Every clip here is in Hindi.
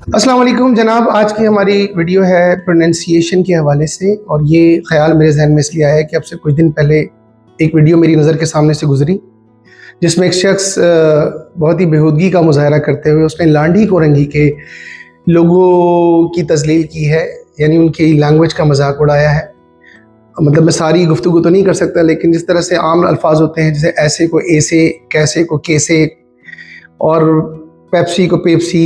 अस्सलाम वालेकुम जनाब। आज की हमारी वीडियो है प्रोनंसिएशन के हवाले से, और ये ख्याल मेरे जहन में इसलिए आया है कि अब से कुछ दिन पहले एक वीडियो मेरी नज़र के सामने से गुजरी, जिसमें एक शख्स बहुत ही बेहूदगी का मुजाहरा करते हुए उसने लांडी कोरंगी के लोगों की तजलील की है, यानी उनकी लैंग्वेज का मजाक उड़ाया है। मतलब मैं सारी गुफ्तगू तो नहीं कर सकता, लेकिन जिस तरह से आम अल्फाज होते हैं, जैसे ऐसे को ऐसे, कैसे को कैसे, और पेप्सी को पेप्सी,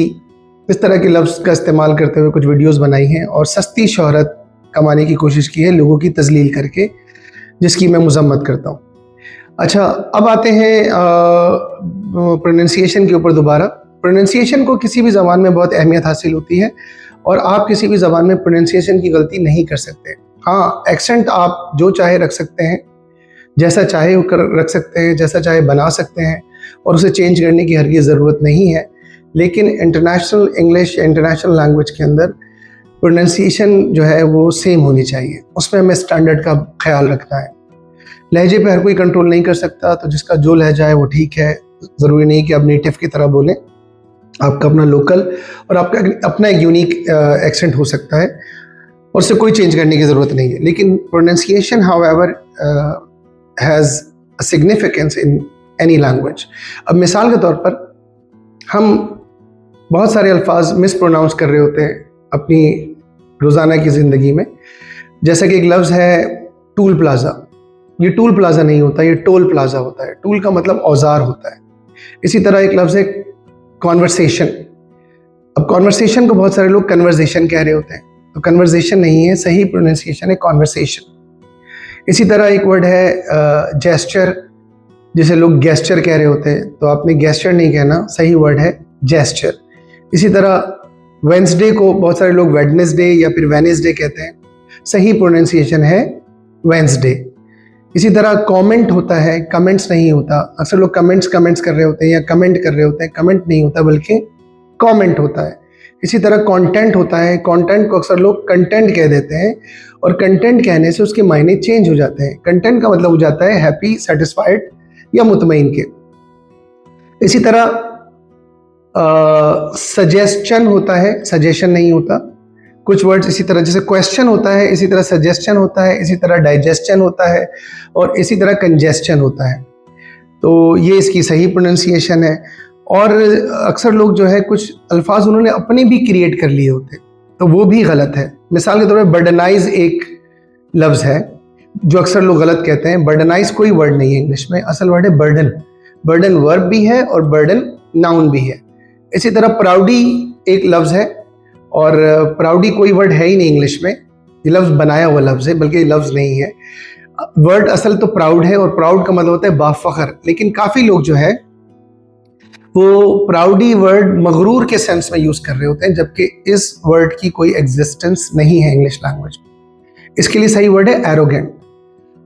इस तरह के लफ्ज़ का इस्तेमाल करते हुए कुछ वीडियोस बनाई हैं और सस्ती शोहरत कमाने की कोशिश की है लोगों की तजलील करके, जिसकी मैं मज़म्मत करता हूँ। अच्छा, अब आते हैं प्रोनंसिएशन के ऊपर दोबारा। प्रोनंसिएशन को किसी भी ज़बान में बहुत अहमियत हासिल होती है, और आप किसी भी ज़बान में प्रोनंसिएशन की गलती नहीं कर सकते। हाँ, एक्सेंट आप जो चाहे रख सकते हैं, जैसा चाहे रख सकते हैं, जैसा चाहे बना सकते हैं, और उसे चेंज करने की हरगिज़ ज़रूरत नहीं है। लेकिन इंटरनेशनल इंग्लिश या इंटरनेशनल लैंग्वेज के अंदर प्रोनंसिएशन जो है वो सेम होनी चाहिए, उसमें हमें स्टैंडर्ड का ख्याल रखना है। लहजे पे हर कोई कंट्रोल नहीं कर सकता, तो जिसका जो लहजा है वो ठीक है। ज़रूरी नहीं कि आप नेटिव की तरह बोलें, आपका अपना लोकल और आपका अपना एक यूनिक एक्सेंट हो सकता है, और उससे कोई चेंज करने की ज़रूरत नहीं है। लेकिन pronunciation however has a significance in any language. अब मिसाल के तौर पर हम बहुत सारे अल्फाज मिस प्रोनाउंस कर रहे होते हैं अपनी रोज़ाना की ज़िंदगी में। जैसा कि एक लफ्ज़ है टूल प्लाज़ा, ये टूल प्लाज़ा नहीं होता, ये टोल प्लाज़ा होता है। टूल का मतलब औजार होता है। इसी तरह एक लफ्ज़ है कॉन्वर्सेशन। अब कॉन्वर्सेशन को बहुत सारे लोग कन्वर्जेशन कह रहे होते हैं, तो कन्वर्जेशन नहीं है, सही प्रोनाउंसिएशन है कॉन्वर्सेशन। इसी तरह एक वर्ड है जेस्चर, जिसे लोग गेस्चर कह रहे होते हैं, तो आपने गेस्चर नहीं कहना, सही वर्ड है जेस्चर। इसी तरह वेंसडे को बहुत सारे लोग वेडनेसडे या फिर वेनेसडे कहते हैं, सही प्रोनाउंसिएशन है वेंसडे। इसी तरह कमेंट होता है, कमेंट्स नहीं होता। अक्सर लोग कमेंट्स कर रहे होते हैं या कमेंट कर रहे होते हैं, कमेंट नहीं होता बल्कि कमेंट होता है। इसी तरह कंटेंट होता है, कंटेंट को अक्सर लोग कंटेंट कह देते हैं, और कंटेंट कहने से उसके मायने चेंज हो जाते हैं। कंटेंट का मतलब हो जाता है हैप्पी, सेटिस्फाइड या मुतमईन के। इसी तरह सजेशन होता है, सजेशन नहीं होता। कुछ वर्ड्स इसी तरह, जैसे क्वेश्चन होता है, इसी तरह सजेशन होता है, इसी तरह डाइजेशन होता है, और इसी तरह कंजेस्शन होता है। तो ये इसकी सही प्रोनाउंसिएशन है। और अक्सर लोग जो है कुछ अल्फाज उन्होंने अपने भी क्रिएट कर लिए होते, तो वो भी गलत है। मिसाल के तौर पर बर्डनाइज एक लफ्ज़ है जो अक्सर लोग गलत कहते हैं। बर्डनाइज कोई वर्ड नहीं है इंग्लिश में, असल वर्ड है बर्डन। बर्डन वर्ब भी है और बर्डन नाउन भी है। इसी तरह प्राउडी एक लफ्ज़ है, और प्राउडी कोई वर्ड है ही नहीं इंग्लिश में, ये लफ्ज़ बनाया हुआ लफ्ज़ है, बल्कि ये लफ्ज़ नहीं है। वर्ड असल तो प्राउड है, और प्राउड का मतलब होता है बाफ़ख्र। लेकिन काफ़ी लोग जो है वो प्राउडी वर्ड मगरूर के सेंस में यूज़ कर रहे होते हैं, जबकि इस वर्ड की कोई एग्जिस्टेंस नहीं है इंग्लिश लैंग्वेज में। इसके लिए सही वर्ड है एरोगेंट।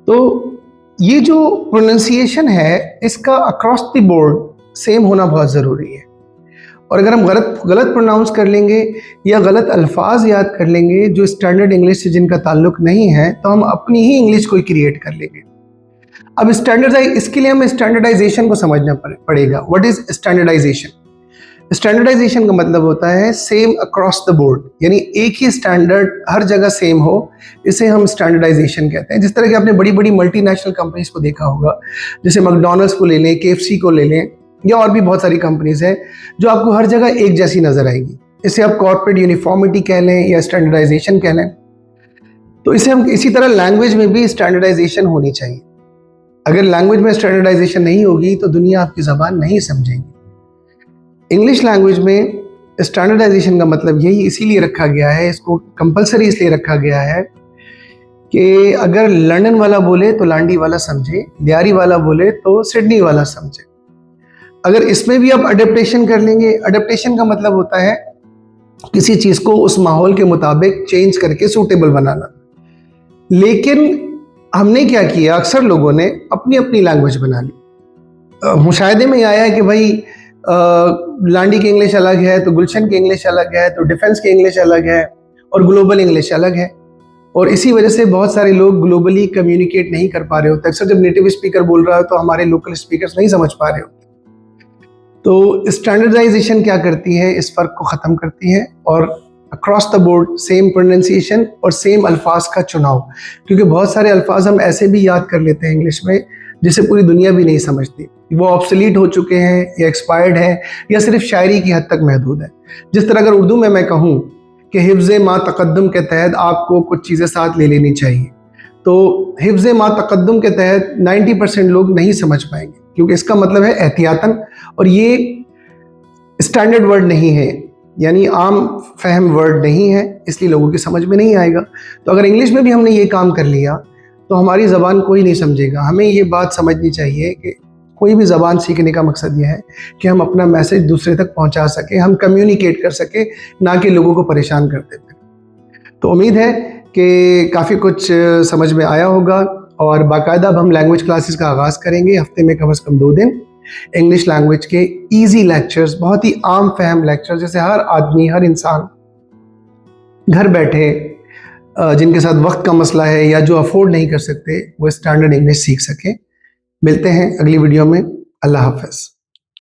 तो ये जो प्रोनंसिएशन है, इसका अक्रॉस द बोर्ड सेम होना बहुत ज़रूरी है। और अगर हम गलत प्रोनाउंस कर लेंगे या गलत अल्फाज याद कर लेंगे जो स्टैंडर्ड इंग्लिश से जिनका ताल्लुक नहीं है, तो हम अपनी ही इंग्लिश को क्रिएट कर लेंगे। अब इसके लिए हमें स्टैंडर्डाइजेशन को समझना पड़ेगा। What is standardisation? स्टैंडर्डाइजेशन का मतलब होता है सेम अक्रॉस द बोर्ड, यानी एक ही स्टैंडर्ड हर जगह सेम हो, इसे हम स्टैंडर्डाइजेशन कहते हैं। जिस तरह की आपने बड़ी बड़ी मल्टीनेशनल कंपनीज को देखा होगा, जैसे मैकडॉनल्ड्स को ले लें, KFC को ले लें, या और भी बहुत सारी कंपनीज हैं जो आपको हर जगह एक जैसी नजर आएगी। इसे आप कॉर्पोरेट यूनिफॉर्मिटी कह लें या स्टैंडर्डाइजेशन कह लें। तो इसे हम इसी तरह लैंग्वेज में भी स्टैंडर्डाइजेशन होनी चाहिए। अगर लैंग्वेज में स्टैंडर्डाइजेशन नहीं होगी तो दुनिया आपकी ज़बान नहीं समझेगी। इंग्लिश लैंग्वेज में स्टैंडर्डाइजेशन का मतलब यही इसीलिए रखा गया है, इसको कंपलसरी इसलिए रखा गया है कि अगर लंदन वाला बोले तो लांडी वाला समझे, लियारी वाला बोले तो सिडनी वाला समझे। अगर इसमें भी आप अडेप्टेशन कर लेंगे, अडेप्टेशन का मतलब होता है किसी चीज़ को उस माहौल के मुताबिक चेंज करके सूटेबल बनाना। लेकिन हमने क्या किया, अक्सर लोगों ने अपनी अपनी लैंग्वेज बना ली। मुशाहिदे में आया है कि भाई लांडी की इंग्लिश अलग है, तो गुलशन की इंग्लिश अलग है, तो डिफेंस की इंग्लिश अलग है, और ग्लोबल इंग्लिश अलग है। और इसी वजह से बहुत सारे लोग ग्लोबली कम्युनिकेट नहीं कर पा रहे होते। अक्सर जब नेटिव स्पीकर बोल रहा है तो हमारे लोकल स्पीकर्स नहीं समझ पा रहे होते। तो स्टैंडर्डाइजेशन क्या करती है, इस फ़र्क को ख़त्म करती है और across the board same pronunciation और सेम अल्फाज का चुनाव, क्योंकि बहुत सारे अल्फाज हम ऐसे भी याद कर लेते हैं इंग्लिश में जिसे पूरी दुनिया भी नहीं समझती, वो ऑब्सोलीट हो चुके हैं या एक्सपायर्ड हैं या सिर्फ शायरी की हद तक महदूद है। जिस तरह अगर उर्दू में मैं कहूँ कि हिफ्ज़ मा तक़द्दुम के तहत आपको कुछ चीज़ें साथ ले लेनी चाहिए, तो हिफ्ज़ मा तक़द्दुम के तहत 90% लोग नहीं समझ पाएंगे, क्योंकि इसका मतलब है एहतियातन, और ये स्टैंडर्ड वर्ड नहीं है, यानी आम फहम वर्ड नहीं है, इसलिए लोगों की समझ में नहीं आएगा। तो अगर इंग्लिश में भी हमने ये काम कर लिया तो हमारी ज़बान कोई नहीं समझेगा। हमें ये बात समझनी चाहिए कि कोई भी ज़बान सीखने का मकसद ये है कि हम अपना मैसेज दूसरे तक पहुंचा सकें, हम कम्युनिकेट कर सकें, ना कि लोगों को परेशान करते थे। तो उम्मीद है कि काफ़ी कुछ समझ में आया होगा, और बाकायदा अब हम लैंग्वेज क्लासेस का आगाज़ करेंगे, हफ्ते में कम से कम 2 दिन इंग्लिश लैंग्वेज के इजी लेक्चर्स, बहुत ही आम फहम लेक्चर्स, जैसे हर आदमी, हर इंसान घर बैठे जिनके साथ वक्त का मसला है या जो अफोर्ड नहीं कर सकते, वो स्टैंडर्ड इंग्लिश सीख सकें। मिलते हैं अगली वीडियो में। अल्लाह हाफ़िज़।